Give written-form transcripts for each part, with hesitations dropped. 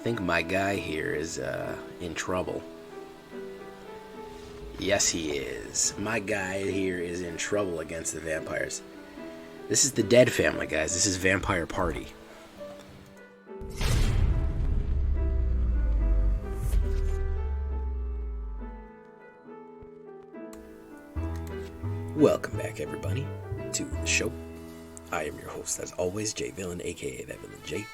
think my guy here is in trouble. Yes, he is. My guy here is in trouble against the vampires. This is the Dead family, guys. This is Vampire Party. Welcome back, everybody, to the show. I am your host, as always, Jay Villain, aka That Villain J.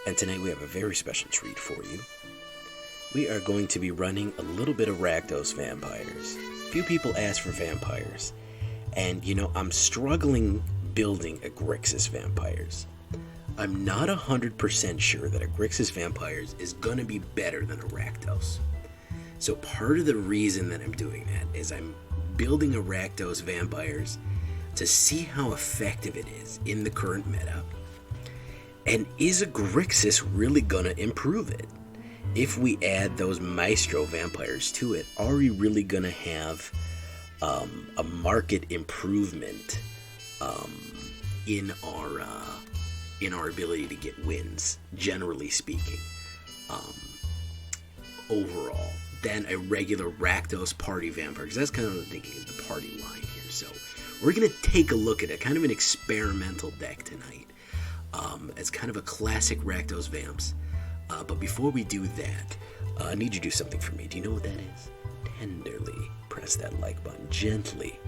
And tonight we have a very special treat for you. We are going to be running a little bit of Rakdos vampires. Few people ask for vampires. And, you know, I'm struggling building a Grixis vampires. I'm not 100% sure that a Grixis vampires is going to be better than a Rakdos. So part of the reason that I'm doing that is I'm building a Rakdos vampires to see how effective it is in the current meta. And is a Grixis really gonna improve it? If we add those Maestro vampires to it, are we really gonna have a market improvement in our ability to get wins, generally speaking, overall, than a regular Rakdos party vampire? Because that's kind of the thinking, is the party line here. So we're gonna take a look at it, kind of an experimental deck tonight. As kind of a classic Rakdos Vamps. But before we do that, I need you to do something for me. Do you know what that is? Tenderly press that like button. Gently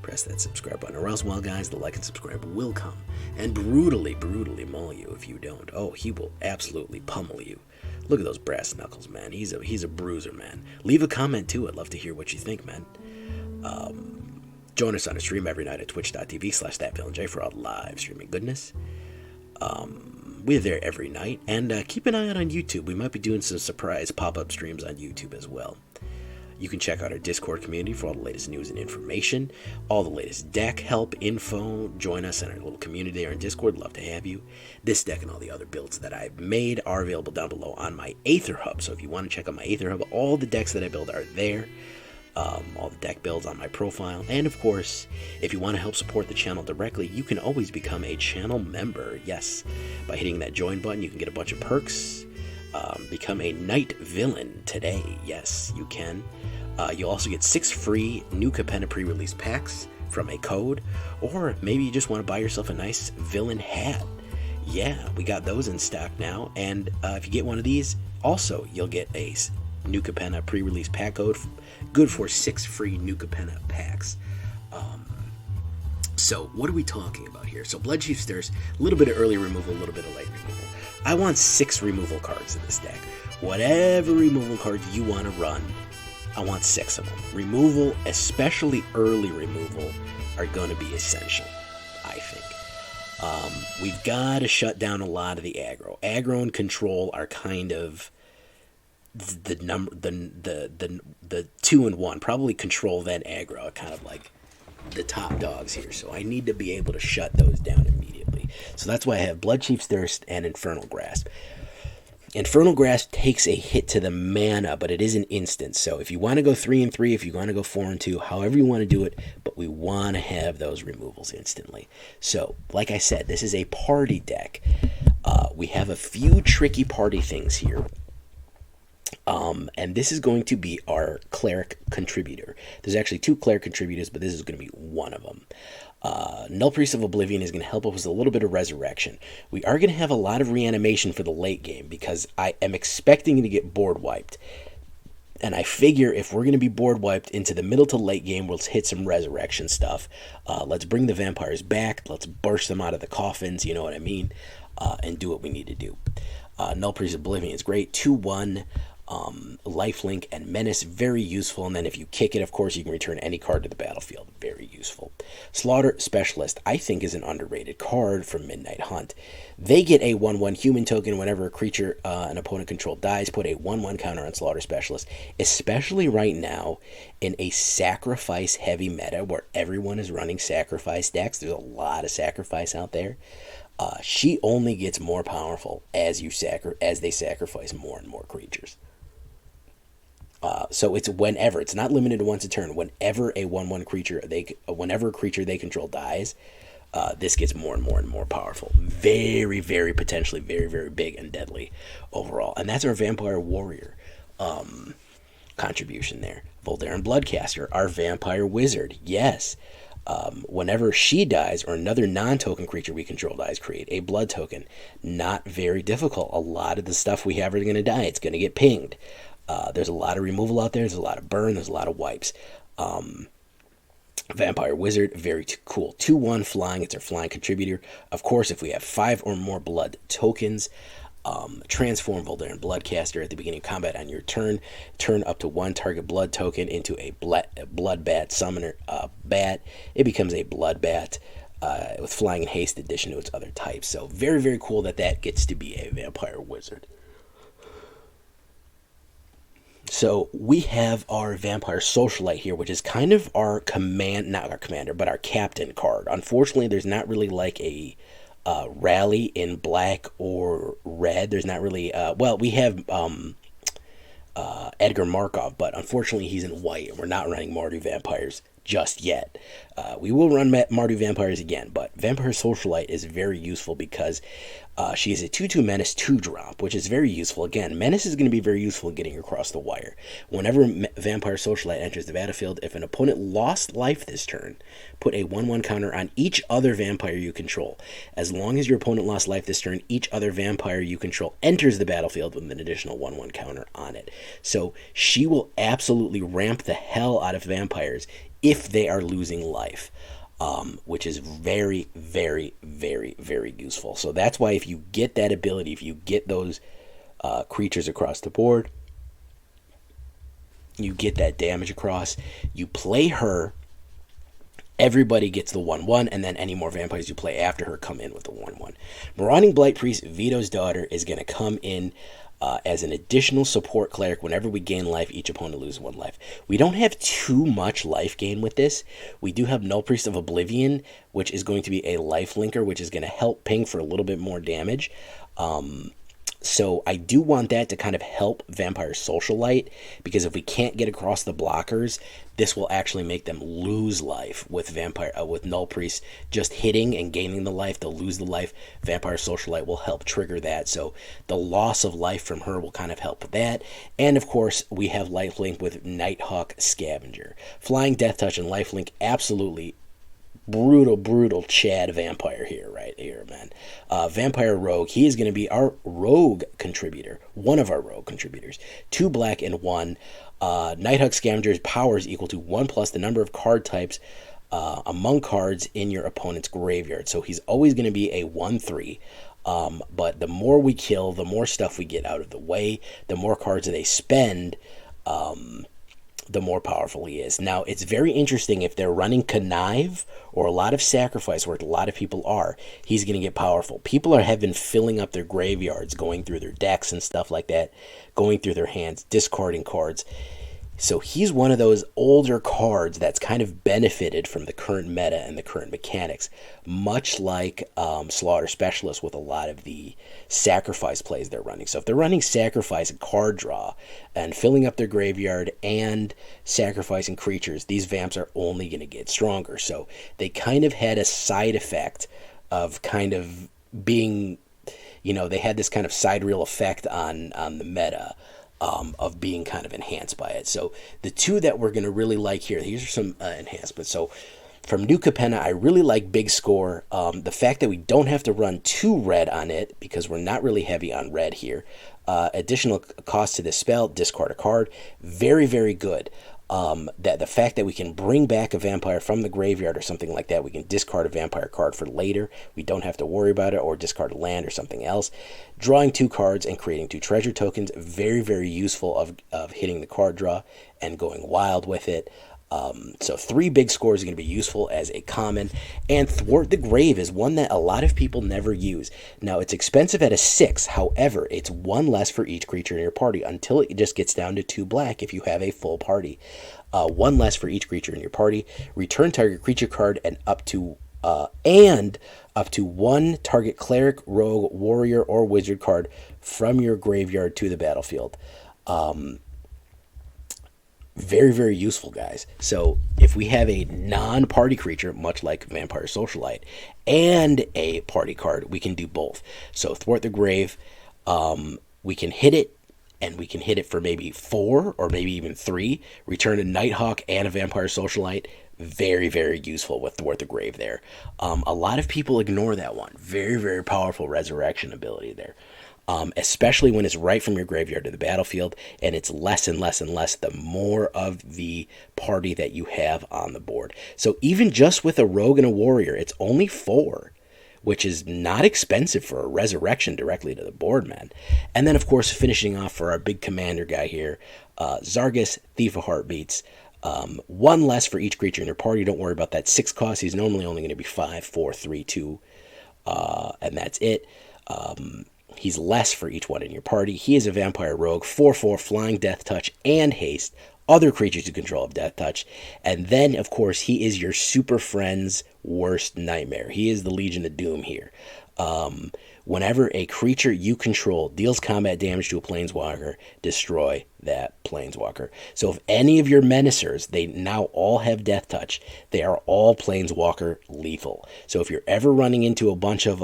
press that subscribe button. Or else, well, guys, the like and subscribe will come and brutally maul you if you don't. Oh, he will absolutely pummel you. Look at those brass knuckles, man. He's a bruiser, man. Leave a comment, too. I'd love to hear what you think, man. Join us on a stream every night at twitch.tv/thatvillainj for all live streaming goodness. We're there every night, and keep an eye out on YouTube. We might be doing some surprise pop-up streams on YouTube as well. You can check out our Discord community for all the latest news and information, all the latest deck help, info. Join us in our little community there in Discord. Love to have you. This deck and all the other builds that I've made are available down below on my AetherHub. So if you want to check out my AetherHub, all the decks that I build are there. All the deck builds on my profile. And of course, if you want to help support the channel directly, you can always become a channel member. Yes, by hitting that join button, you can get a bunch of perks. Become a Night Villain today. Yes, you can. You'll also get 6 free new Capenna pre-release packs from a code. Or maybe you just want to buy yourself a nice villain hat. Yeah, we got those in stock now. And if you get one of these, also you'll get a new Capenna pre-release pack code, good for 6 free new Capenna packs. So what are we talking about here? So Bloodchief Stairs, a little bit of early removal, a little bit of late removal. I want 6 removal cards in this deck. Whatever removal cards you want to run, I want 6 of them. Removal, especially early removal, are going to be essential, I think. We've got to shut down a lot of the aggro. Aggro and control are kind of the 2 and 1, probably control then aggro are kind of like the top dogs here. So I need to be able to shut those down immediately. So that's why I have Bloodchief's Thirst and Infernal Grasp. Infernal Grasp takes a hit to the mana, but it is an instant. So if you want to go 3 and 3, if you want to go 4 and 2, however you want to do it, but we want to have those removals instantly. So, like I said, this is a party deck. We have a few tricky party things here. And this is going to be our cleric contributor. There's actually 2 cleric contributors, but this is going to be one of them. Nullpriest of Oblivion is going to help us with a little bit of resurrection. We are going to have a lot of reanimation for the late game because I am expecting to get board wiped. And I figure if we're going to be board wiped into the middle to late game, we'll hit some resurrection stuff. Let's bring the vampires back. Let's burst them out of the coffins, you know what I mean? And do what we need to do. Nullpriest of Oblivion is great. 2/1. Lifelink and Menace, very useful. And then if you kick it, of course, you can return any card to the battlefield. Very useful. Slaughter Specialist, I think, is an underrated card from Midnight Hunt. They get a 1/1 human token whenever a creature an opponent controlled dies. Put a 1/1 counter on Slaughter Specialist, especially right now in a sacrifice-heavy meta where everyone is running sacrifice decks. There's a lot of sacrifice out there. She only gets more powerful as they sacrifice more and more creatures. So it's whenever. It's not limited to once a turn. Whenever a 1/1 creature whenever a creature they control dies, this gets more and more and more powerful. Very, very potentially very, very big and deadly overall. And that's our Vampire Warrior contribution there. Voldaren Bloodcaster, our Vampire Wizard. Yes. Whenever she dies or another non-token creature we control dies, create a blood token. Not very difficult. A lot of the stuff we have are going to die. It's going to get pinged. There's a lot of removal out there. There's a lot of burn. There's a lot of wipes. Vampire Wizard, very cool. 2/1 flying. It's our flying contributor. Of course, if we have 5 or more blood tokens, transform Voldaren Bloodcaster at the beginning of combat on your turn. Turn up to 1 target blood token into a blood bat summoner bat. It becomes a blood bat with flying and haste addition to its other types. So very, very cool that gets to be a Vampire Wizard. So we have our Vampire Socialite here, which is kind of our not our commander, but our captain card. Unfortunately, there's not really like a rally in black or red. There's not really, well, we have Edgar Markov, but unfortunately he's in white, and we're not running Mardu Vampires just yet. We will run Mardu Vampires again, but Vampire Socialite is very useful because she is a 2/2 Menace 2-drop, which is very useful. Again, Menace is going to be very useful in getting across the wire. Whenever Vampire Socialite enters the battlefield, if an opponent lost life this turn, put a 1/1 counter on each other vampire you control. As long as your opponent lost life this turn, each other vampire you control enters the battlefield with an additional 1/1 counter on it. So she will absolutely ramp the hell out of vampires if they are losing life. Which is very, very, very, very useful. So that's why if you get that ability, if you get those creatures across the board, you get that damage across, you play her, everybody gets the 1/1, and then any more vampires you play after her come in with the 1/1. Marauding Blight-Priest, Vito's daughter, is going to come in as an additional support cleric. Whenever we gain life, each opponent loses 1 life. We don't have too much life gain with this. We do have Nullpriest of Oblivion, which is going to be a life linker, which is going to help ping for a little bit more damage. So I do want that to kind of help Vampire Socialite, because if we can't get across the blockers, this will actually make them lose life with with Nullpriest just hitting and gaining the life. They'll lose the life. Vampire Socialite will help trigger that. So the loss of life from her will kind of help with that. And of course, we have lifelink with Nighthawk Scavenger. Flying, Death Touch, and lifelink, absolutely brutal Chad vampire here, right here, man. Vampire Rogue, he is going to be our rogue contributor, one of our rogue contributors. 2 black and 1. Nighthawk Scavenger's power is equal to 1 plus the number of card types among cards in your opponent's graveyard. So he's always going to be a 1/3. But the more we kill, the more stuff we get out of the way, the more cards they spend, the more powerful he is. Now, it's very interesting if they're running Connive or a lot of Sacrifice, where a lot of people are, he's going to get powerful. People have been filling up their graveyards, going through their decks and stuff like that, going through their hands, discarding cards. So he's one of those older cards that's kind of benefited from the current meta and the current mechanics, much like Slaughter Specialist with a lot of the Sacrifice plays they're running. So if they're running Sacrifice and card draw and filling up their graveyard and sacrificing creatures, these Vamps are only going to get stronger. So they kind of had a side effect of kind of being, they had this kind of side reel effect on the meta. Of being kind of enhanced by it. So the 2 that we're going to really like here, these are some enhancements. So from New Capenna, I really like Big Score. The fact that we don't have to run 2 red on it, because we're not really heavy on red here. Additional cost to the spell, discard a card. Very, very good. That the fact that we can bring back a vampire from the graveyard or something like that, we can discard a vampire card for later. We don't have to worry about it, or discard a land or something else. Drawing 2 cards and creating 2 treasure tokens, very, very useful of hitting the card draw and going wild with it. So 3 big scores are going to be useful as a common. And Thwart the Grave is one that a lot of people never use. Now, it's expensive at a 6. However, it's 1 less for each creature in your party until it just gets down to 2 black if you have a full party. 1 less for each creature in your party. Return target creature card and up to 1 target cleric, rogue, warrior, or wizard card from your graveyard to the battlefield. Very, very useful, guys. So if we have a non-party creature, much like Vampire Socialite, and a party card, we can do both. So Thwart the Grave, we can hit it, and we can hit it for maybe 4 or maybe even 3. Return a Nighthawk and a Vampire Socialite. Very, very useful with Thwart the Grave there. A lot of people ignore that one. Very, very powerful resurrection ability there. Especially when it's right from your graveyard to the battlefield, and it's less and less and less the more of the party that you have on the board. So even just with a rogue and a warrior, it's only 4, which is not expensive for a resurrection directly to the board, man. And then, of course, finishing off for our big commander guy here, Zagras, Thief of Heartbeats. 1 less for each creature in your party. Don't worry about that 6 cost. He's normally only going to be 5, 4, 3, 2, and that's it. He's less for each one in your party. He is a vampire rogue, 4/4, flying, death touch, and haste. Other creatures you control have death touch. And then, of course, he is your super friend's worst nightmare. He is the Legion of Doom here. Whenever a creature you control deals combat damage to a planeswalker, destroy that planeswalker. So if any of your menacers, they now all have death touch, they are all planeswalker lethal. So if you're ever running into a bunch of,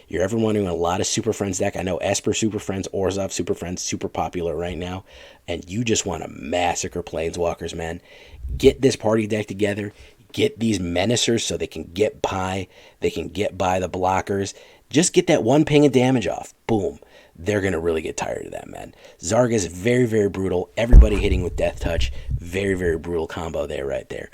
you're ever running a lot of Super Friends deck, I know Esper Super Friends, Orzhov Super Friends, super popular right now, and you just want to massacre planeswalkers, man, get this party deck together. Get these menacers so they can get by. They can get by the blockers. Just get that 1 ping of damage off. Boom. They're going to really get tired of that, man. Zagras, very, very brutal. Everybody hitting with death touch. Very, very brutal combo there, right there.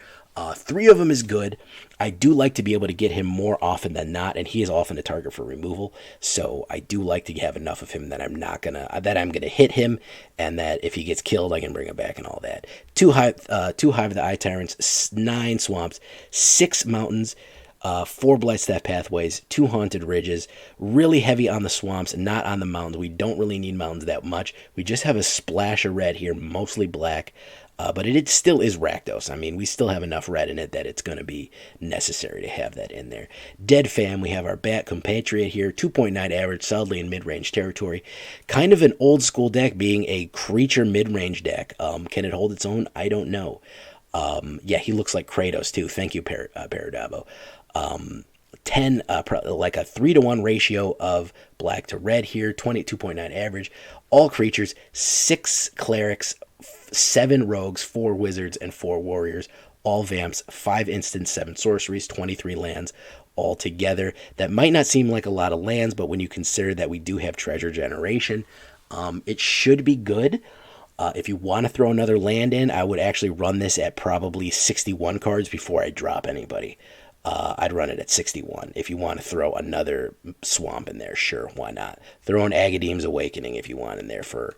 3 of them is good. I do like to be able to get him more often than not, and he is often a target for removal. So I do like to have enough of him that I'm gonna hit him, and that if he gets killed, I can bring him back and all that. 2 Hive of the Eye Tyrants, 9 swamps, 6 mountains. 4 Blightstep Pathways, 2 Haunted Ridges, really heavy on the swamps, not on the mountains. We don't really need mountains that much. We just have a splash of red here, mostly black, but it still is Rakdos. I mean, we still have enough red in it that it's going to be necessary to have that in there. Dead Fam, we have our Bat Compatriot here, 2.9 average, solidly in mid-range territory. Kind of an old-school deck, being a creature mid-range deck. Can it hold its own? I don't know. Yeah, he looks like Kratos, too. Thank you, Paradabo. 10, like a 3-to-1 ratio of black to red here, 22.9 average. All creatures, 6 clerics, 7 rogues, 4 wizards, and 4 warriors. All vamps, 5 instants, 7 sorceries, 23 lands all together. That might not seem like a lot of lands, but when you consider that we do have treasure generation, it should be good. If you want to throw another land in, I would actually run this at probably 61 cards before I drop anybody. I'd run it at 61. If you want to throw another swamp in there, sure, why not? Throw an Agadeem's Awakening if you want in there for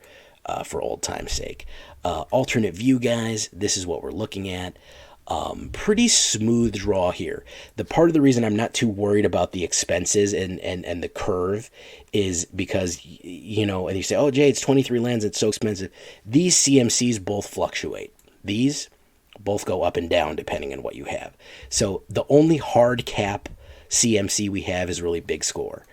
old time's sake. Alternate view, guys, this is what we're looking at. Pretty smooth draw here. The part of the reason I'm not too worried about the expenses and the curve is because, you know, and you say, oh, Jay, it's 23 lands, it's so expensive. These CMCs both fluctuate. These both go up and down depending on what you have. So the only hard cap CMC we have is really Big Score.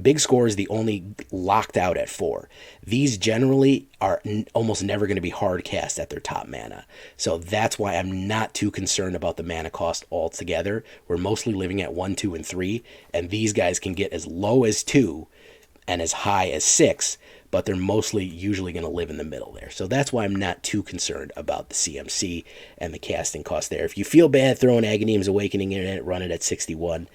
Big Score is the only locked out at 4. These generally are almost never going to be hard cast at their top mana. So that's why I'm not too concerned about the mana cost altogether. We're mostly living at 1, 2, and 3, and these guys can get as low as 2 and as high as 6, but they're mostly usually going to live in the middle there. So that's why I'm not too concerned about the CMC and the casting cost there. If you feel bad throwing Agadeem's Awakening in it, run it at 61.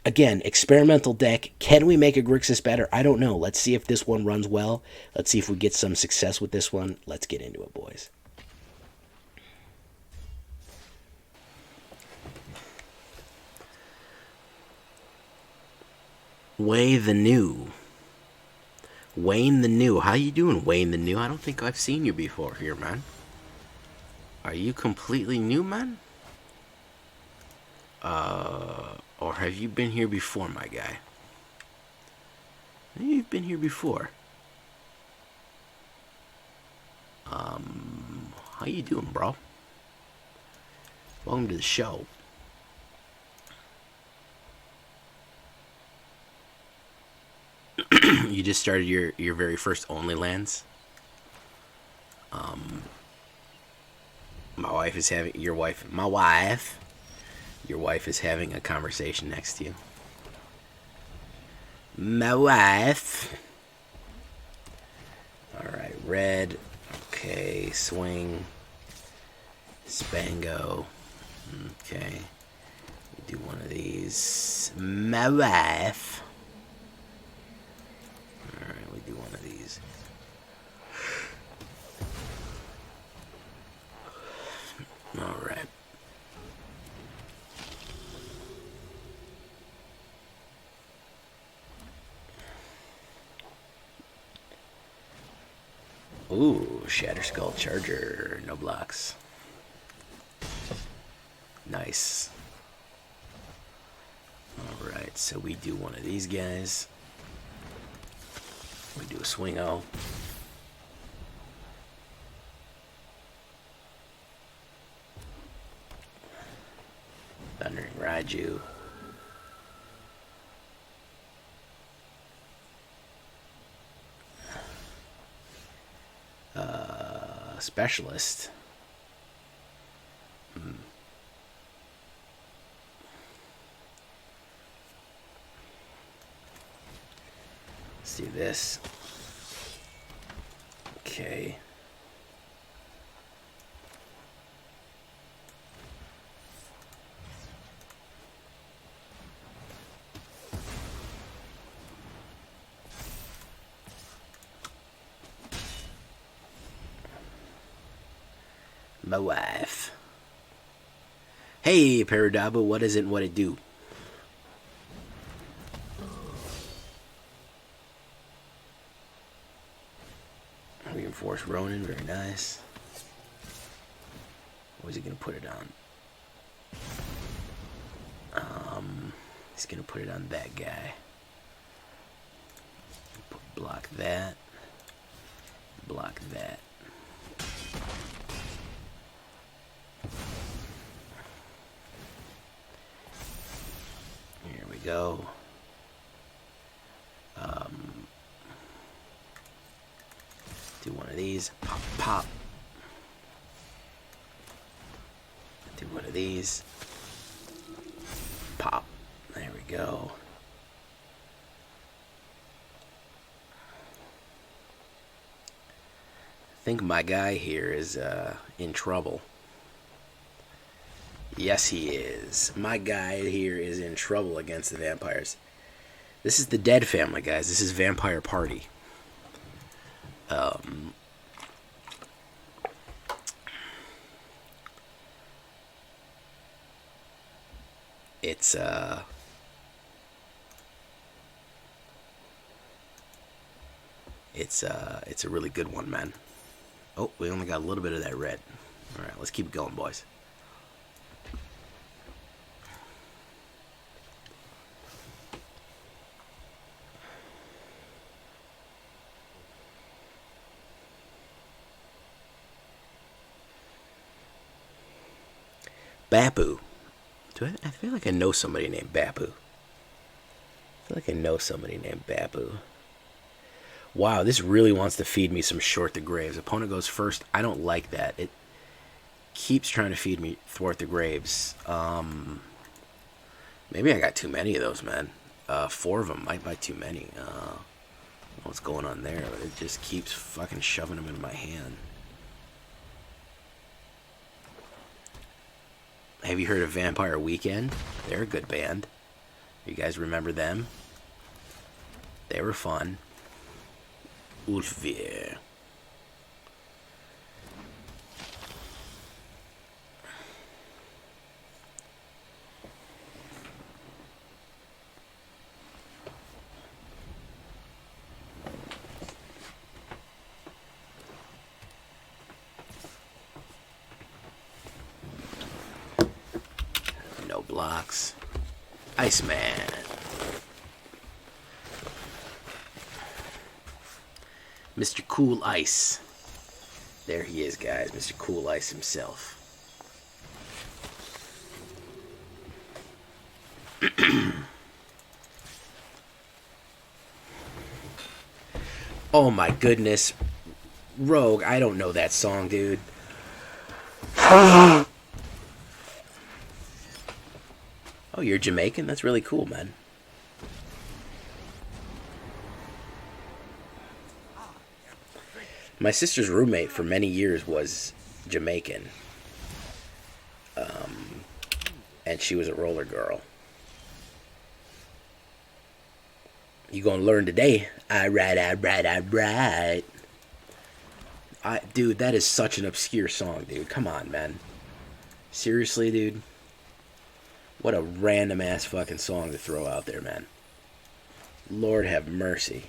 Again, experimental deck. Can we make a Grixis better? I don't know. Let's see if this one runs well. Let's see if we get some success with this one. Let's get into it, boys. Way the New. Wayne the New. How you doing, Wayne the New? I don't think I've seen you before here, man. Are you completely new, man? Or have you been here before, my guy? Maybe you've been here before. How you doing, bro? Welcome to the show. You just started your very first Only Lands? My wife is having your wife is having a conversation next to you. My wife. Alright, red. Okay, swing. Spango. Okay. We do one of these. My wife. Alright, we do one of these. Alright. Ooh, Shatter Skull Charger. No blocks. Nice. Alright, so we do one of these guys. We do a swing-o. Thundering Raiju. Specialist. Let's do this. Okay. My wife. Hey, Paradaba, what is it and what it do? Reinforced Ronin, very nice. Where's he gonna put it on? He's gonna put it on that guy. Block that. Block that. Here we go. Do one of these. Pop, pop. Do one of these. Pop. There we go. I think my guy here is in trouble. Yes, he is. My guy here is in trouble against the vampires. This is the Dead family, guys. This is Vampire Party. It's a really good one, man. Oh, we only got a little bit of that red. All right, let's keep it going, boys. Bapu. I feel like I know somebody named Bapu. Wow, this really wants to feed me some Thwart the Graves. Opponent goes first. I don't like that. It keeps trying to feed me Thwart the Graves. Maybe I got too many of those, man. 4 of them might buy too many. I don't know what's going on there, but it just keeps fucking shoving them in my hand. Have you heard of Vampire Weekend? They're a good band. You guys remember them? They were fun. Ulfveer. No blocks. Iceman. Mr. Cool Ice. There he is, guys. Mr. Cool Ice himself. Oh my goodness. Rogue, I don't know that song, dude. Oh, you're Jamaican? That's really cool, man. My sister's roommate for many years was Jamaican. And she was a roller girl. You gonna learn today? Alright. Dude, that is such an obscure song, dude. Come on, man. Seriously, dude? What a random ass fucking song to throw out there, man. Lord have mercy.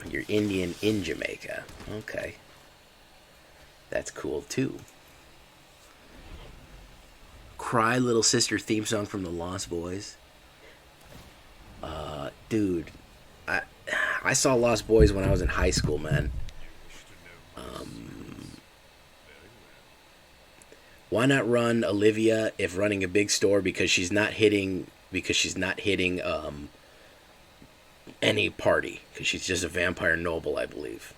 You're Indian in Jamaica. Okay. That's cool, too. Cry Little Sister theme song from the Lost Boys. Dude, I saw Lost Boys when I was in high school, man. Why not run Olivia if running a big store because she's not hitting any party because she's just a vampire noble, I believe.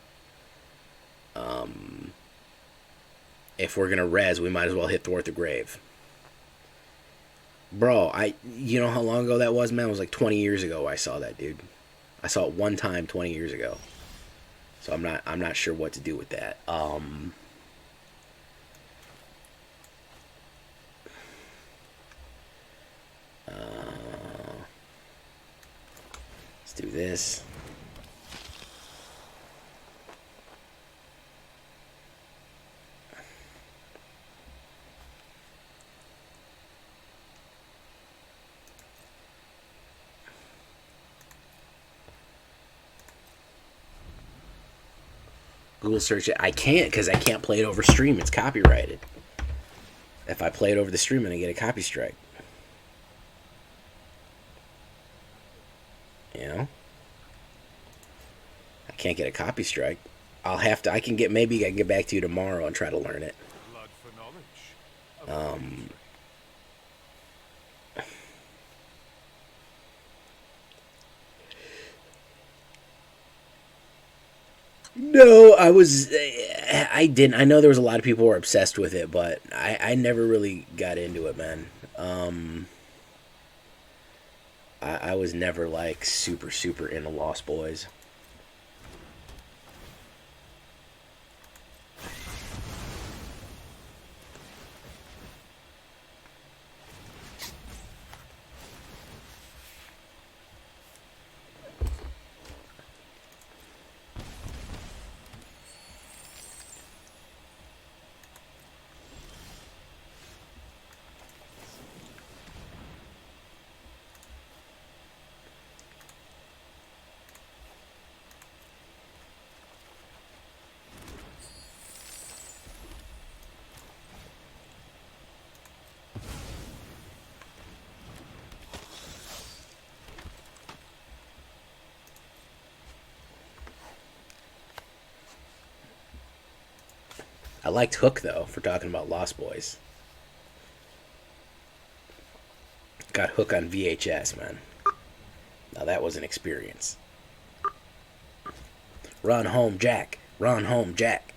If we're gonna res, we might as well hit Thwart the Grave. Bro, you know how long ago that was, man? It was like 20 years ago I saw that, dude. I saw it one time 20 years ago. So I'm not sure what to do with that. Let's do this. Google search it. I can't because I can't play it over stream. It's copyrighted. If I play it over the stream, I'm going to get a copy strike. You know? I can't get a copy strike. Maybe I can get back to you tomorrow and try to learn it. No, I didn't. I know there was a lot of people who were obsessed with it, but I never really got into it, man. I was never like super into Lost Boys. I liked Hook, though, for talking about Lost Boys. Got Hook on VHS, man. Now that was an experience. Run home, Jack. Run home, Jack.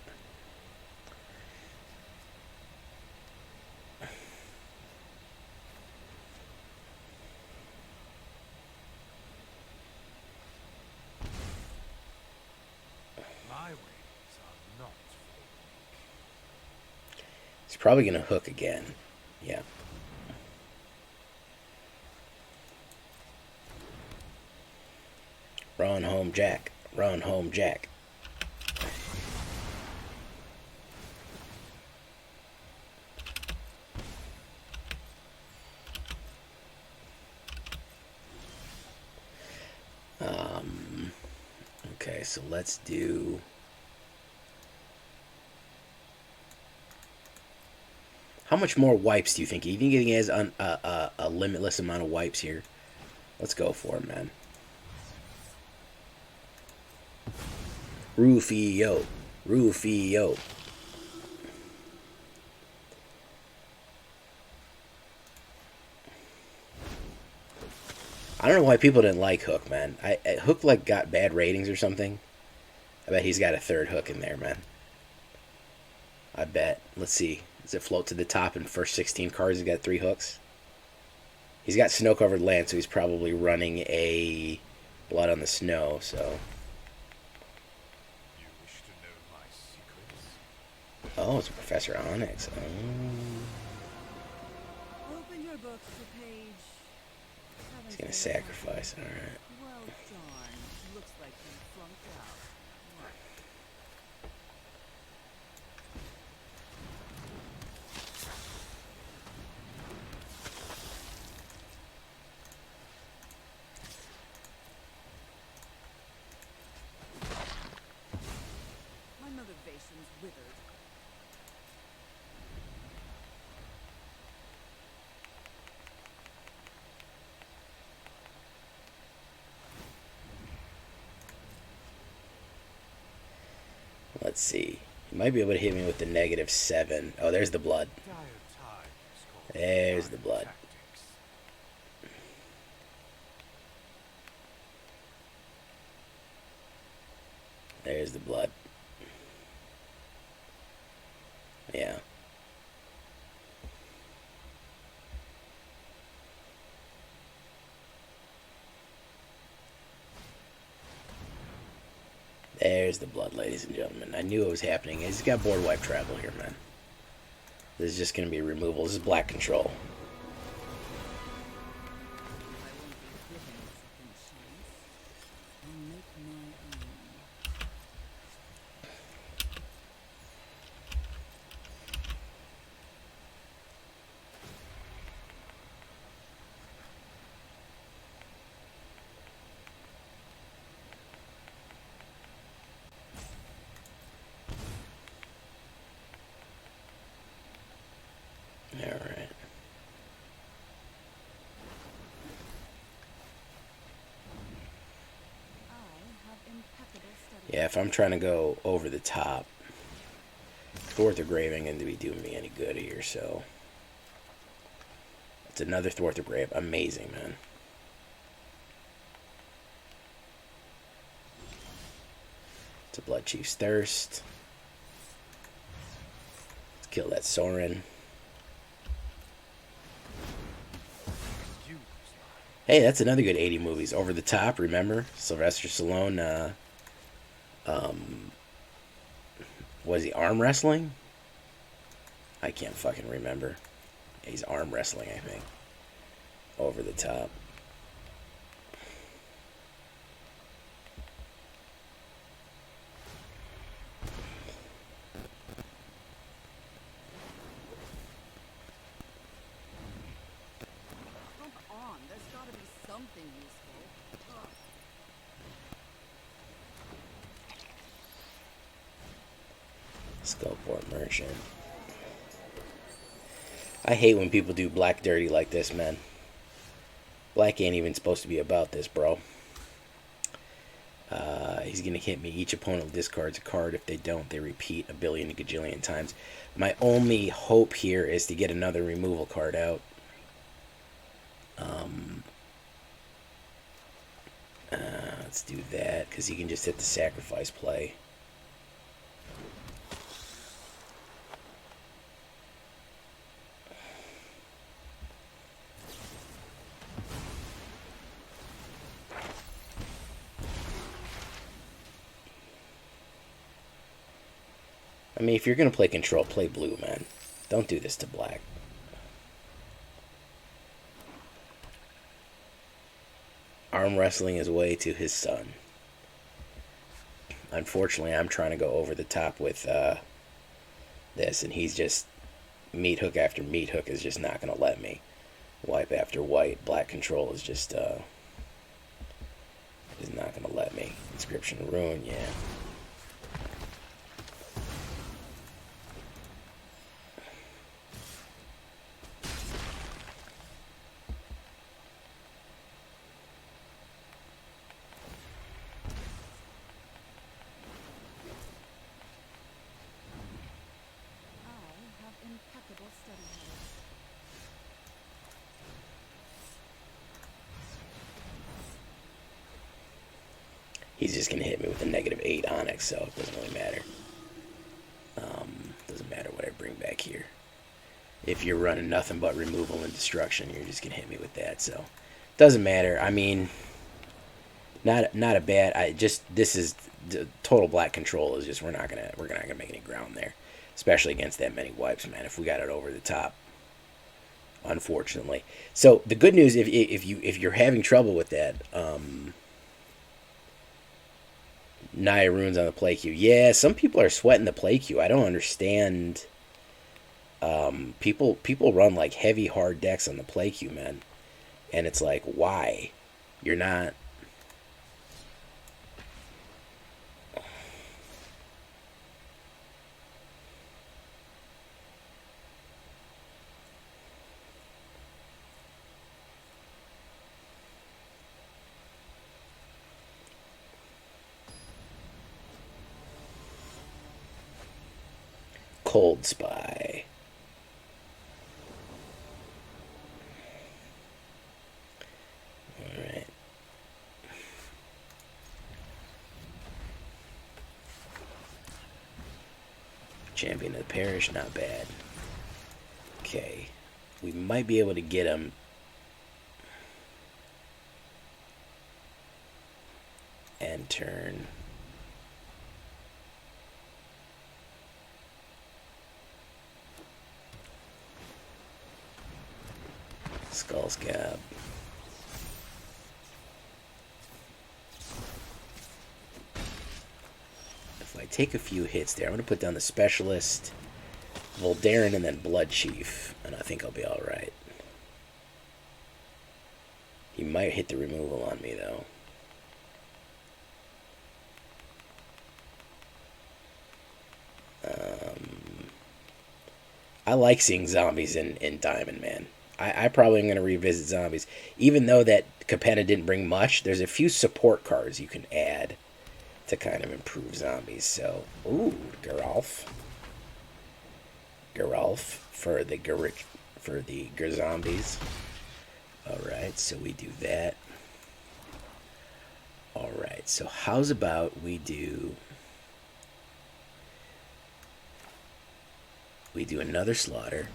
Probably gonna hook again. Yeah. Run home, Jack. Run home, Jack. Okay, so let's do. How much more wipes do you think? You think he has a limitless amount of wipes here? Let's go for it, man. Rufio. Rufio. I don't know why people didn't like Hook, man. Hook like got bad ratings or something. I bet he's got a third Hook in there, man. I bet. Let's see. Does it float to the top in first 16 cards? He's got 3 hooks. He's got snow-covered land, so he's probably running a Blood on the Snow, so... Oh, it's Professor Onyx. Oh. Open your book to page. He's gonna sacrifice, alright. Well done. Looks like you flunked out. My motivation's withered. Let's see. He might be able to hit me with the -7. Oh, there's the blood. There's the blood. There's the blood. Yeah. There's the blood, ladies and gentlemen. I knew it was happening. He's got board wipe travel here, man. This is just going to be removal. This is black control. Alright. Yeah, if I'm trying to go over the top, Thwart the Grave ain't going to be doing me any good here, so... It's another Thwart the Grave. Amazing, man. It's a Bloodchief's Thirst. Let's kill that Sorin. Hey, that's another good 80 movies. Over the Top, remember? Sylvester Stallone, was he arm wrestling? I can't fucking remember. He's arm wrestling, I think. Over the Top. Skullport Merchant. I hate when people do black dirty like this, man. Black ain't even supposed to be about this, bro. He's going to hit me. Each opponent discards a card. If they don't, they repeat a billion gajillion times. My only hope here is to get another removal card out. Let's do that, because he can just hit the sacrifice play. I mean, if you're going to play control, play blue, man. Don't do this to black. Arm wrestling his way to his son. Unfortunately, I'm trying to go over the top with this, and he's just... Meat hook after meat hook is just not going to let me. Wipe after white. Black control is just... is not going to let me. Inscription Ruin, yeah. he's just going to hit me with a -8 Onyx, so it doesn't really matter. Doesn't matter what I bring back here. If you're running nothing but removal and destruction, you're just going to hit me with that, so doesn't matter. I mean, not a bad. This is the total black control is just we're not gonna make any ground there, especially against that many wipes, man. If we got it over the top, unfortunately. So the good news, if you're having trouble with that, Naya runes on the play queue. Yeah, some people are sweating the play queue. I don't understand. People run like heavy hard decks on the play queue, man, and it's like, why? You're not. Cold Spy. Alright. Champion of the Parish, not bad. Okay. We might be able to get him. And turn. Skull Scab. If I take a few hits there, I'm going to put down the Specialist, Voldaren, and then Bloodchief, and I think I'll be alright. He might hit the removal on me, though. I like seeing zombies in Diamond, man. I probably am going to revisit zombies. Even though that Capenna didn't bring much, there's a few support cards you can add to kind of improve zombies. So, ooh, Geralf for the Gerzombies. Alright, so we do that. Alright, so how's about we do another slaughter.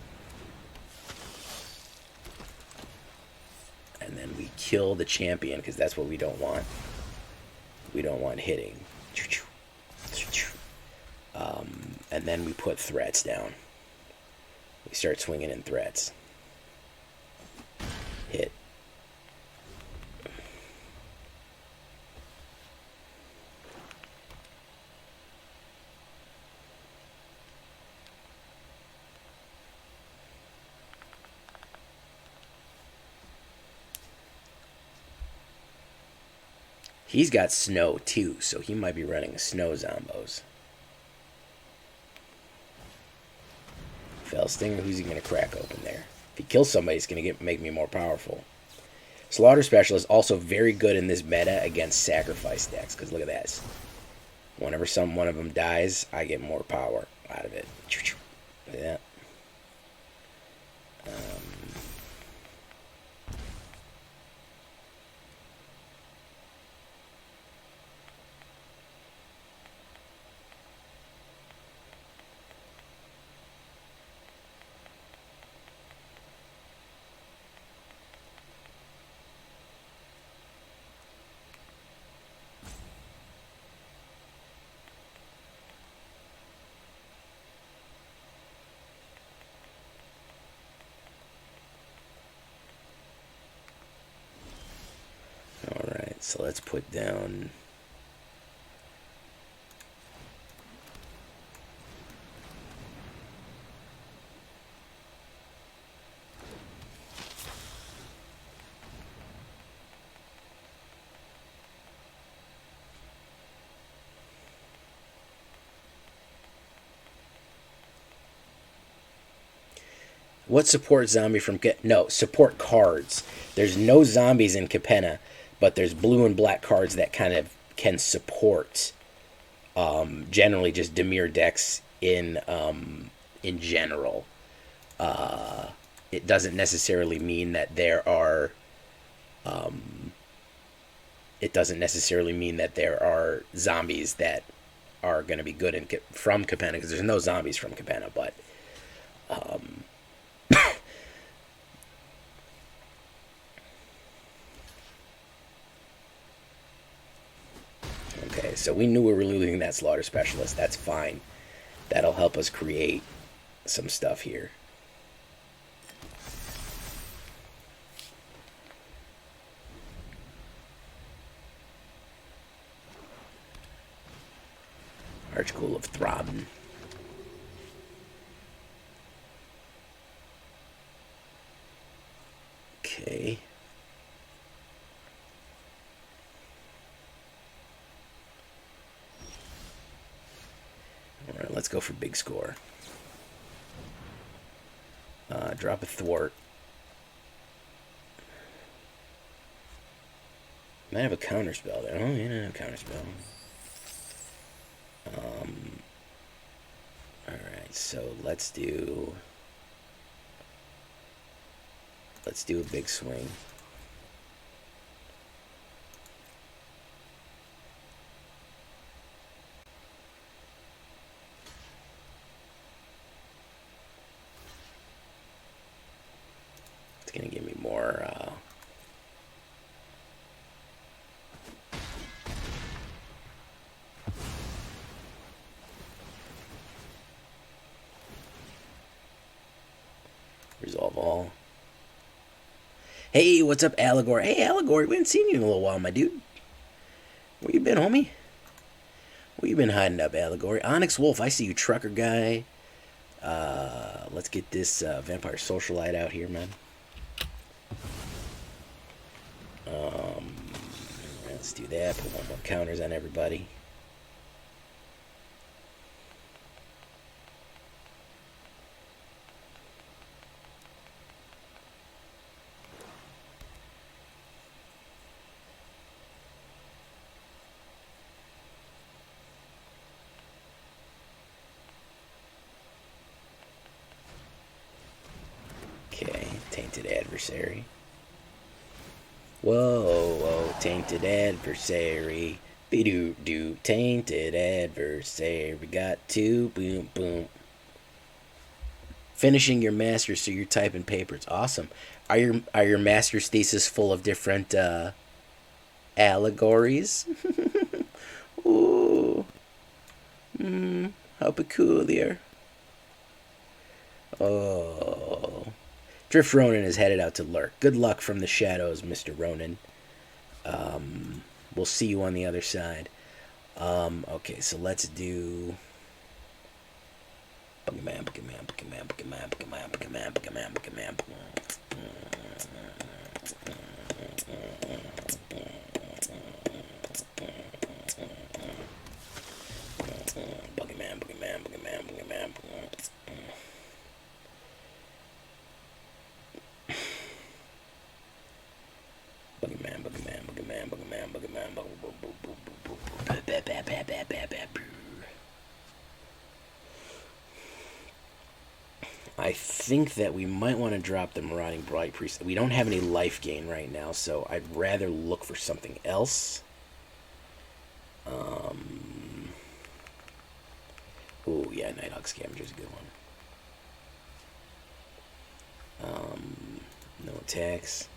And then we kill the champion, because that's what we don't want. We don't want hitting. And then we put threats down. We start swinging in threats. Hit. He's got snow too, so he might be running snow zombos. Fell Stinger, who's he going to crack open there? If he kills somebody, it's going to make me more powerful. Slaughter Specialist, also very good in this meta against sacrifice decks, because look at that. Whenever one of them dies, I get more power out of it. Yeah. Alright, so let's put down... What support zombie from... No, support cards. There's no zombies in Capenna, but there's blue and black cards that kind of can support generally just Dimir decks in general. It doesn't necessarily mean that there are it doesn't necessarily mean that there are zombies that are going to be good from Capenna, because there's no zombies from Capenna, but okay, so we knew we were losing that slaughter specialist. That's fine. That'll help us create some stuff here. Archcool of Throbbing. Okay. Alright, let's go for big score. Drop a Thwart. Might have a counterspell there. Oh, yeah, counterspell. Alright, so let's do a big swing. It's gonna give me more resolve all. Hey, what's up, Allegory? Hey, Allegory, we haven't seen you in a little while, my dude. Where you been, homie? Where you been hiding up, Allegory? Onyx Wolf, I see you, trucker guy. Let's get this Vampire Socialite out here, man. Let's do that. Put one more counters on everybody. Okay, Tainted Adversary. Whoa, whoa, Tainted Adversary. Be-doo-doo, Tainted Adversary. We got two, boom, boom. Finishing your master's, so you're typing papers. Awesome. Are your master's thesis full of different allegories? Ooh. How peculiar. Oh. Drift Ronin is headed out to lurk. Good luck from the shadows, Mr. Ronin. We'll see you on the other side. Okay, so let's do Boogeyman, Boogeyman, Boogeyman, Boogeyman, Boogeyman, Boogeyman, Boogeyman, Boogeyman. Boogeyman, Boogeyman, Boogeyman, Boogeyman. Boogeyman, Boogeyman, Boogeyman, Boogeyman, Boogeyman, I think that we might want to drop the Marauding Blight-Priest. We don't have any life gain right now, so I'd rather look for something else. Oh yeah, Nighthawk Scavenger is a good one. No attacks.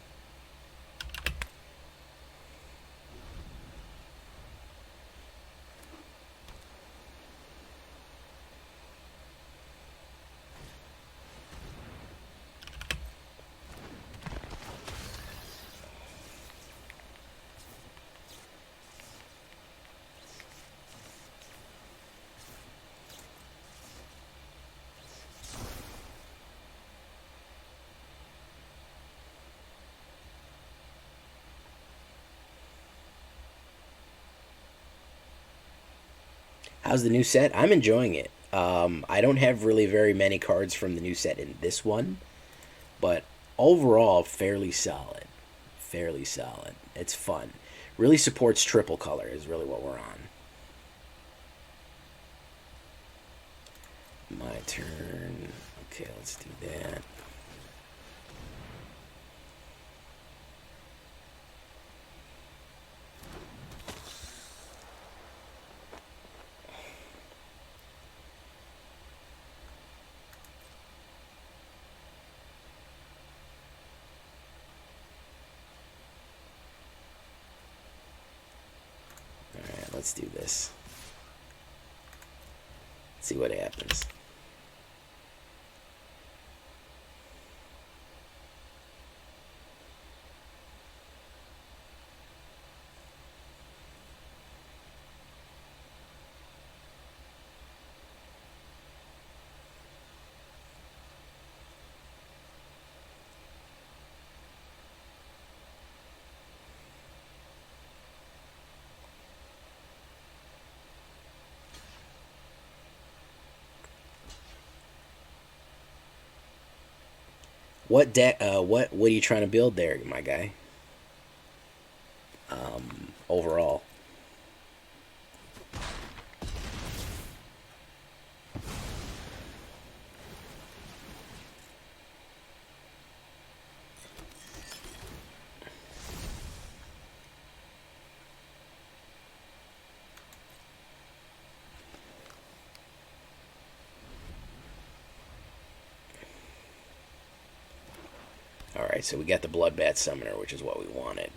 How's the new set? I'm enjoying it. I don't have really very many cards from the new set in this one, but overall, fairly solid. Fairly solid. It's fun. Really supports triple color is really what we're on. My turn. Okay, let's do that. let's do this. Let's see what happens. What deck? What are you trying to build there, my guy? Overall. Alright, so we got the Bloodbat Summoner, which is what we wanted.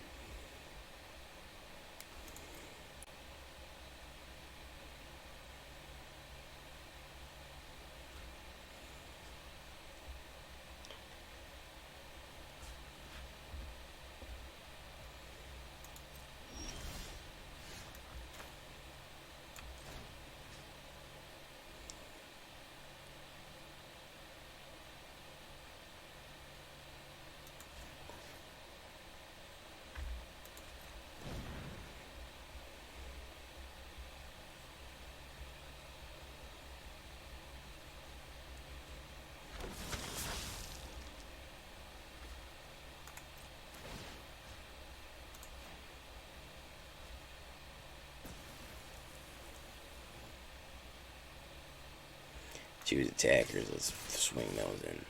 Choose attackers. Let's swing those in.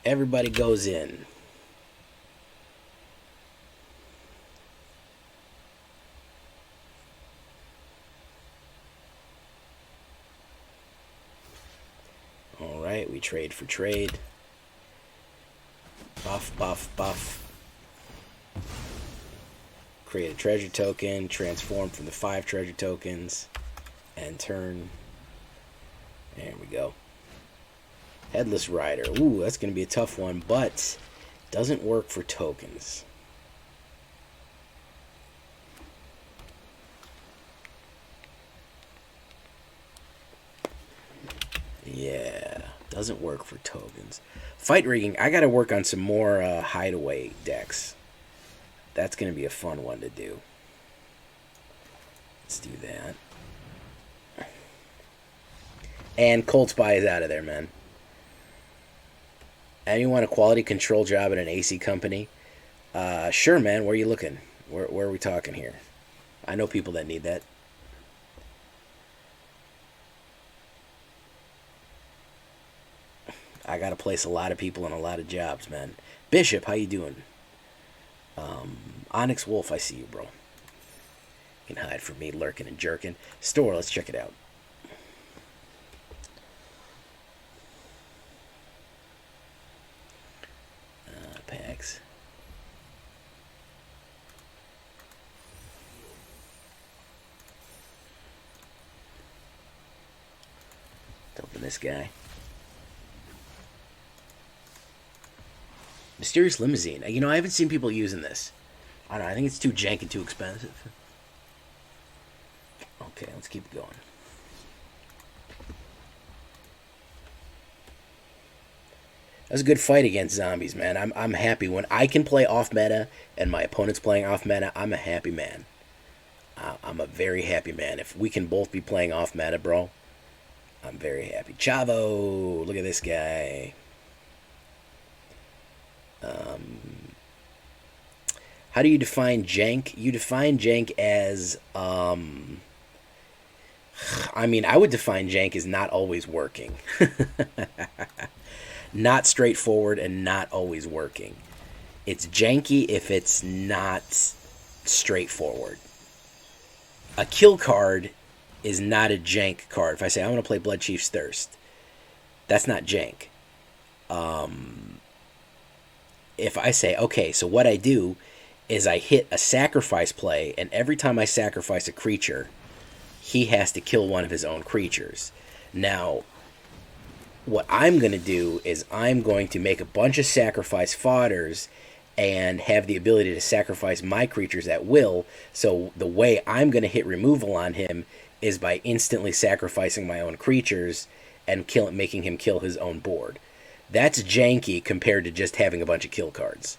Everybody goes in. Alright, we trade for trade. Buff, buff, buff. Create a treasure token. Transform from the 5 treasure tokens. And turn. There we go. Headless Rider. Ooh, that's going to be a tough one, but doesn't work for tokens. Yeah, doesn't work for tokens. Fight rigging. I got to work on some more hideaway decks. That's going to be a fun one to do. Let's do that. And Cold Spy is out of there, man. And you want a quality control job at an AC company? Sure, man. Where are you looking? Where are we talking here? I know people that need that. I gotta place a lot of people in a lot of jobs, man. Bishop, how you doing? Onyx Wolf, I see you, bro. You can hide from me, lurking and jerking. Store, let's check it out. Packs. Let's open this guy. Mysterious Limousine. You know, I haven't seen people using this. I don't know, I think it's too jank and too expensive. Okay, let's keep going. That was a good fight against zombies, man. I'm happy when I can play off meta and my opponent's playing off meta. I'm a happy man. I'm a very happy man. If we can both be playing off meta, bro, I'm very happy. Chavo, look at this guy. How do you define jank? You define jank as, I mean, I would define jank as not always working. Not straightforward and not always working. It's janky if it's not straightforward. A kill card is not a jank card. If I say I want to play Bloodchief's Thirst, that's not jank. If I say, okay, so what I do is I hit a sacrifice play, and every time I sacrifice a creature, he has to kill one of his own creatures. Now, what I'm going to do is I'm going to make a bunch of sacrifice fodders and have the ability to sacrifice my creatures at will. So the way I'm going to hit removal on him is by instantly sacrificing my own creatures and making him kill his own board. That's janky compared to just having a bunch of kill cards.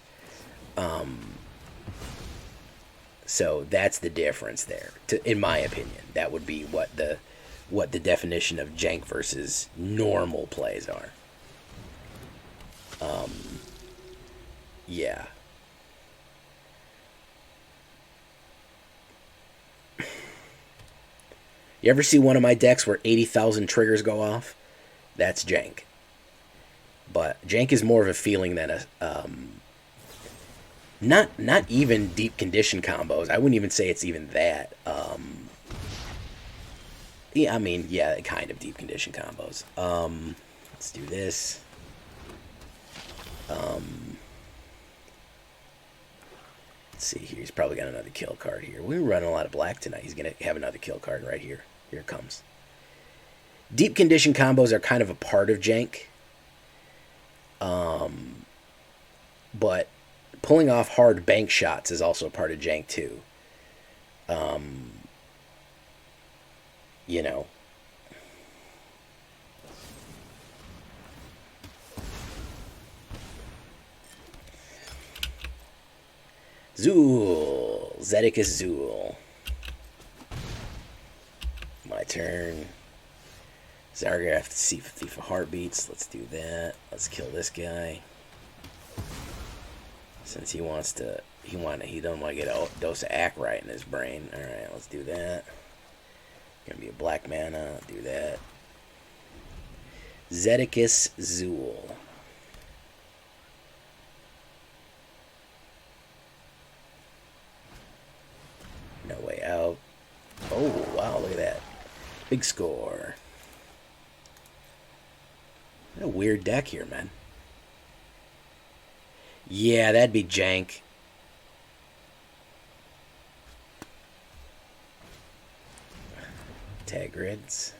So that's the difference there, in my opinion. That would be what the definition of jank versus normal plays are. Yeah. You ever see one of my decks where 80,000 triggers go off? That's jank. But jank is more of a feeling than a... Not even deep condition combos. I wouldn't even say it's even that. Yeah, I mean, yeah, kind of deep condition combos. Let's do this. Let's see here. He's probably got another kill card here. We're running a lot of black tonight. He's going to have another kill card right here. Here it comes. Deep condition combos are kind of a part of jank. But pulling off hard bank shots is also a part of jank too. You know. Zool. Zedicus Zool. My turn. Zagras, Thief of Heartbeats. Let's do that. Let's kill this guy. Since he wants to, he doesn't want to get a dose of Ackright in his brain. All right, let's do that. Gonna be a black mana. Do that. Zedicus Zool. No way out. Oh wow! Look at that. Big score. What a weird deck here, man. Yeah, that'd be jank. Tag grids.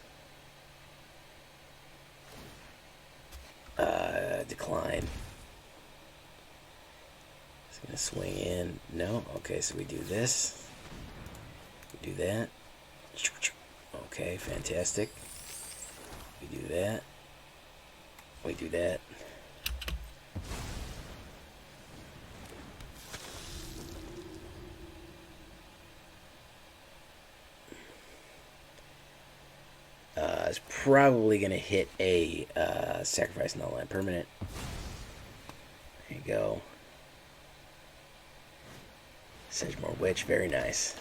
Decline. It's gonna swing in. No? Okay, so we do this. We do that. Okay, fantastic. We do that. We do that. Is probably going to hit a sacrifice null land permanent. There you go. Sedgemoor Witch, very nice.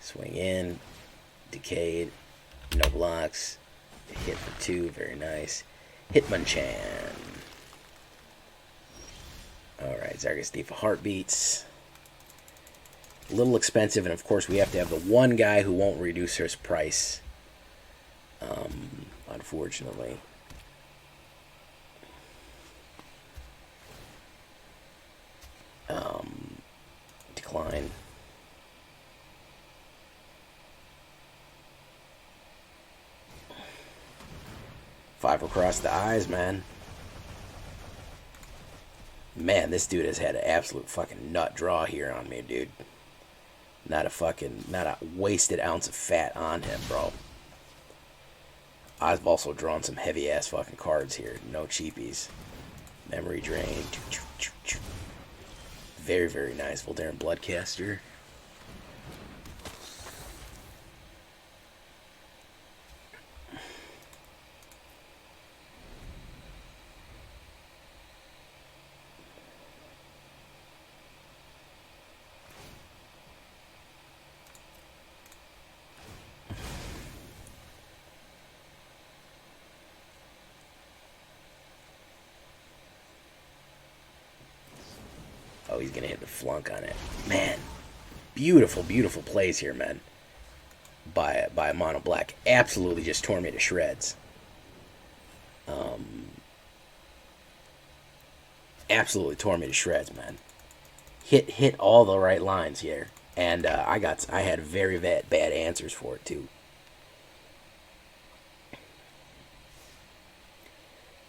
Swing in. Decayed. No blocks. Hit for 2, very nice. Hitmonchan. Alright, Zagras, Thief of Heartbeats. A little expensive, and of course we have to have the one guy who won't reduce his price. Unfortunately. Decline. Five across the eyes, man. Man, this dude has had an absolute fucking nut draw here on me, dude. Not a wasted ounce of fat on him, bro. I've also drawn some heavy ass fucking cards here. No cheapies. Memory Drain. Very, very nice. Voldaren Bloodcaster. Oh, he's going to hit the flunk on it. Man, beautiful, beautiful plays here, man. By a mono black. Absolutely just tore me to shreds. absolutely tore me to shreds, man. Hit all the right lines here, and I had very bad answers for it too.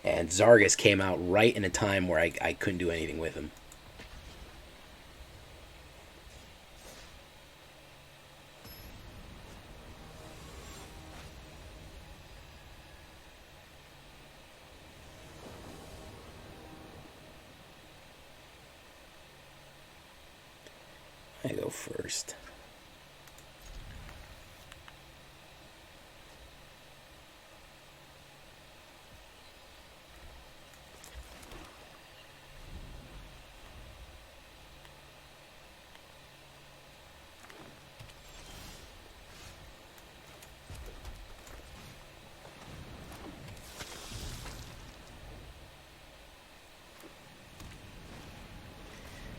And Zagras came out right in a time where I couldn't do anything with him. I go first.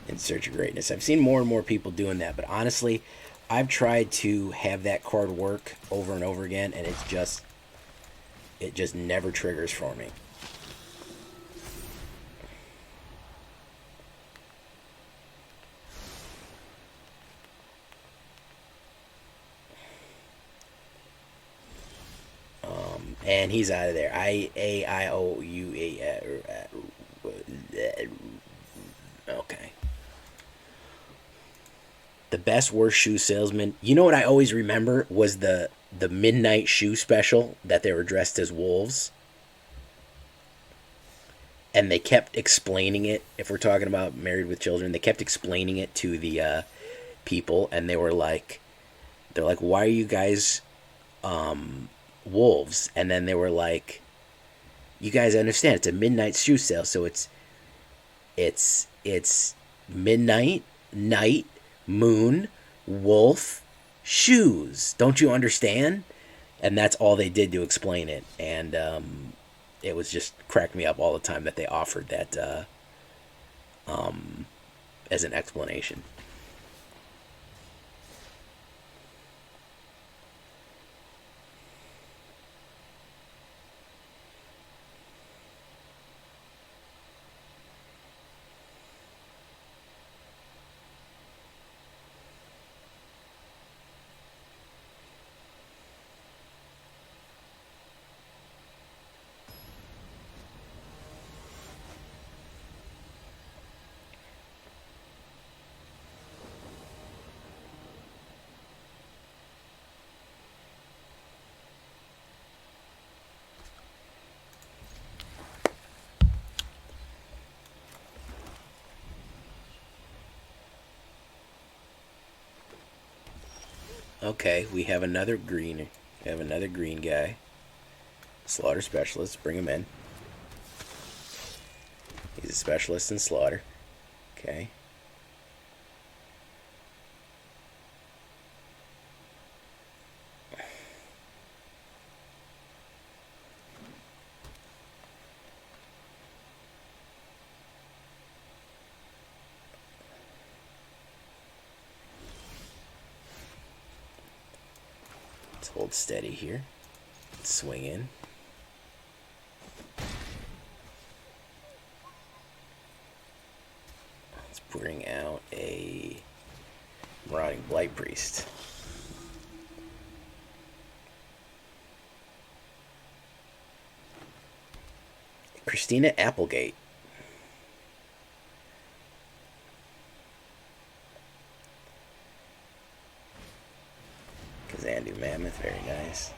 In Search of Greatness. I've seen more and more people doing that, but honestly, I've tried to have that card work over and over again, and it just never triggers for me. And he's out of there. Okay. The best worst shoe salesman. You know what I always remember was the midnight shoe special that they were dressed as wolves. And they kept explaining it. If we're talking about Married with Children, they kept explaining it to the people, and they're like, why are you guys wolves? And then they were like, you guys understand it's a midnight shoe sale, so it's midnight, night, moon, wolf, shoes. Don't you understand? And that's all they did to explain it. And it was just cracked me up all the time that they offered that as an explanation. Okay, we have another green. We have another green guy. Slaughter specialist. Bring him in. He's a specialist in slaughter. Okay. Let's hold steady here. Let's swing in. Let's bring out a Marauding Blight-Priest. Christina Applegate. Kazandu Mammoth, very nice.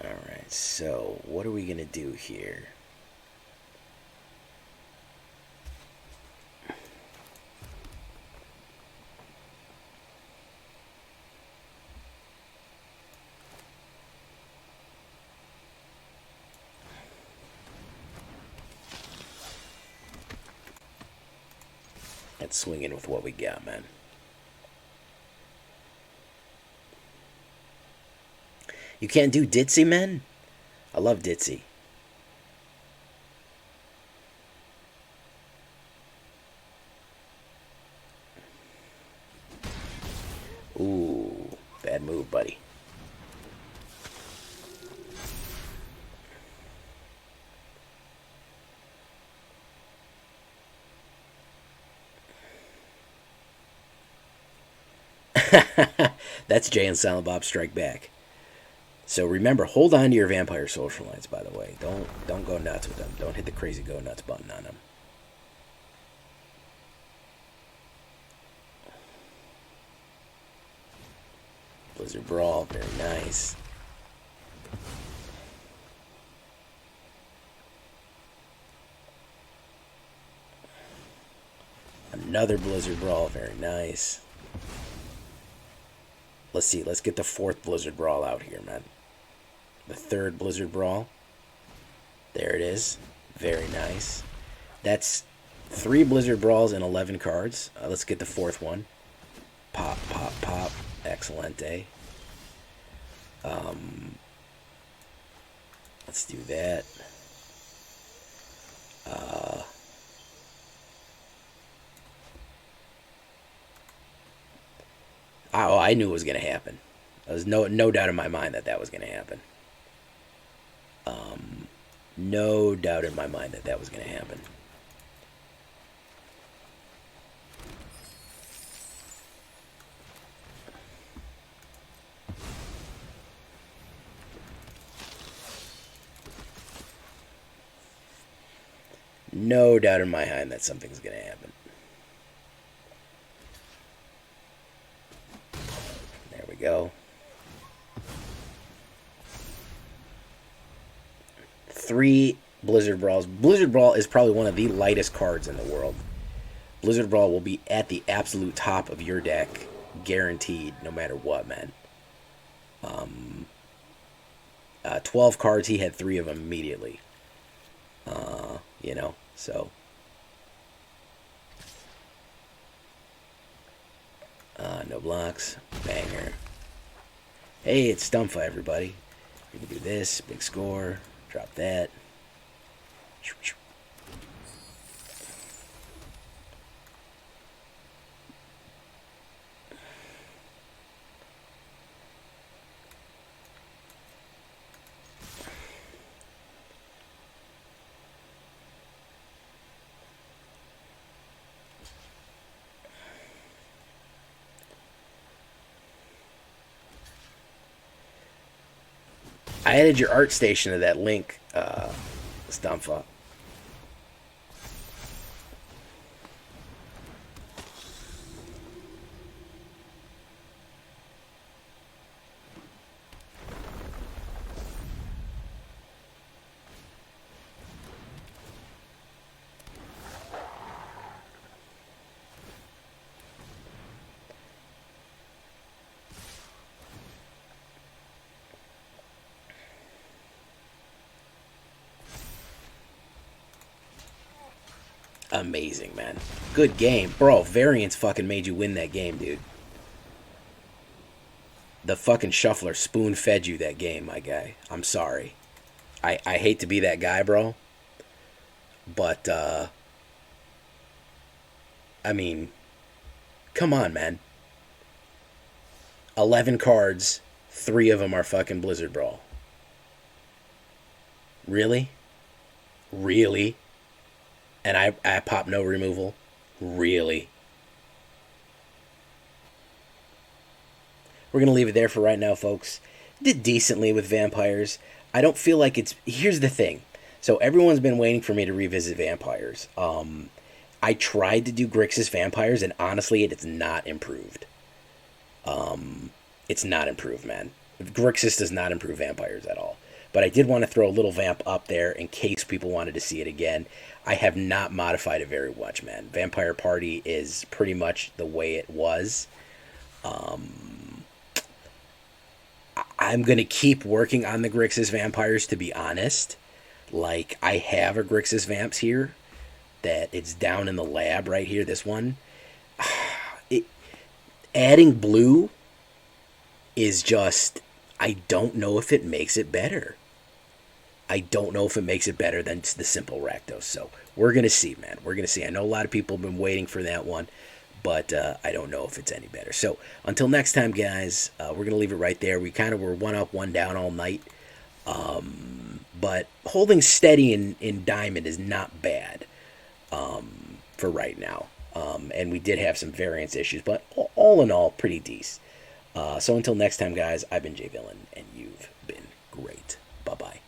Alright, so what are we going to do here? Let's swing in with what we got, man. You can't do Ditzy, man? I love Ditzy. Ooh, bad move, buddy. That's Jay and Silent Bob Strike Back. So remember, hold on to your Vampire Socialites, by the way. Don't go nuts with them. Don't hit the crazy go nuts button on them. Blizzard Brawl, very nice. Another Blizzard Brawl, very nice. Let's see, let's get the 4th Blizzard Brawl out here, man. The 3rd Blizzard Brawl. There it is. Very nice. That's 3 Blizzard Brawls and 11 cards. Let's get the 4th one. Pop, pop, pop. Excellent, eh? Let's do that. Oh, I knew it was going to happen. There was no doubt in my mind that was going to happen. No doubt in my mind that was going to happen. No doubt in my mind that something's going to happen. There we go. 3 Blizzard Brawls. Blizzard Brawl is probably one of the lightest cards in the world. Blizzard Brawl will be at the absolute top of your deck, guaranteed, no matter what, man. 12 cards, he had 3 of them immediately. You know, so. No blocks. Banger. Hey, it's STUMFA, everybody. We can do this. Big score. Drop that. I added your art station to that link, STUMFA. Amazing, man. Good game. Bro, variance fucking made you win that game, dude. The fucking shuffler spoon-fed you that game, my guy. I'm sorry. I hate to be that guy, bro. But, I mean, come on, man. 11 cards, 3 of them are fucking Blizzard Brawl. Really? Really? And I pop no removal? Really? We're going to leave it there for right now, folks. Did decently with vampires. I don't feel like it's... Here's the thing. So everyone's been waiting for me to revisit vampires. I tried to do Grixis vampires, and honestly, it's not improved. It's not improved, man. Grixis does not improve vampires at all. But I did want to throw a little vamp up there in case people wanted to see it again. I have not modified it very much, man. Vampire Party is pretty much the way it was. I'm going to keep working on the Grixis vampires, to be honest. Like, I have a Grixis vamps here that it's down in the lab right here, this one. Adding blue is just... I don't know if it makes it better. I don't know if it makes it better than the simple Rakdos. So we're going to see, man. We're going to see. I know a lot of people have been waiting for that one, but I don't know if it's any better. So until next time, guys, we're going to leave it right there. We kind of were 1 up, 1 down all night. But holding steady in Diamond is not bad for right now. And we did have some variance issues, but all in all, pretty decent. So until next time, guys, I've been Jay Villain, and you've been great. Bye-bye.